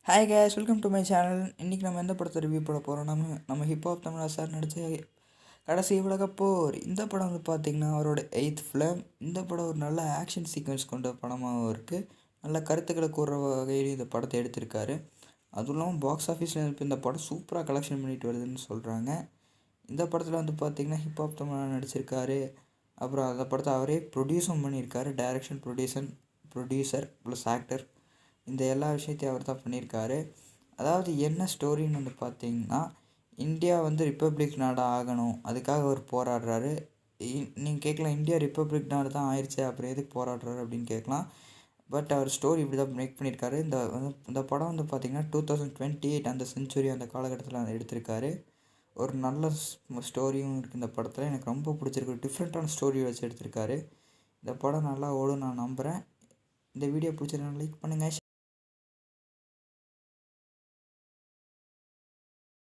Hi guys, welcome to my channel. இன்றைக்கி நம்ம எந்த படத்தை ரிவ்யூ பண்ண போகிறோம்? நம்ம ஹிப்ஹாப் தமிழா சார் நடித்த கடைசி உலகப்போர். இந்த படம் பார்த்திங்கன்னா அவரோட 8th ஃபிலிம். இந்த படம் ஒரு நல்ல ஆக்ஷன் சீக்வன்ஸ் கொண்ட படமாகவும் இருக்குது. நல்ல கருத்துக்களை கூறுற வகையில் இந்த படத்தை எடுத்திருக்காரு. அதுவும் இல்லாமல் பாக்ஸ் ஆஃபீஸில் இப்போ இந்த படம் சூப்பராக கலெக்ஷன் பண்ணிட்டு வருதுன்னு சொல்கிறாங்க. இந்த படத்தில் பார்த்திங்கன்னா ஹிப்ஹாப் தமிழா நடிச்சிருக்காரு. அப்புறம் அந்த படத்தை அவரே ப்ரொடியூஸும் பண்ணியிருக்காரு. டைரக்ஷன், ப்ரொடியூசர் ப்ளஸ் ஆக்டர், இந்த எல்லா விஷயத்தையும் அவர் தான் பண்ணியிருக்காரு. அதாவது என்ன ஸ்டோரின்னு பார்த்திங்கன்னா, இந்தியா ரிப்பப்ளிக் நாடாக ஆகணும், அதுக்காக அவர் போராடுறாரு. நீங்கள் கேட்கலாம், இந்தியா ரிப்பப்ளிக் நாடு தான் ஆயிடுச்சு, அப்புறம் எதுக்கு போராடுறாரு அப்படின்னு கேட்கலாம். பட் அவர் ஸ்டோரி இப்படி தான் மேக் பண்ணியிருக்காரு. இந்த படம் பார்த்திங்கன்னா 2028 அந்த செஞ்சுரி, அந்த காலகட்டத்தில் எடுத்திருக்காரு. ஒரு நல்ல ஸ்டோரியும் இருக்குது இந்த படத்தில். எனக்கு ரொம்ப பிடிச்சிருக்கு. டிஃப்ரெண்ட்டான ஸ்டோரி வச்சு எடுத்திருக்காரு. இந்த படம் நல்லா ஓடும் நான் நம்புகிறேன். இந்த வீடியோ பிடிச்சிருந்தா லைக் பண்ணுங்கள்.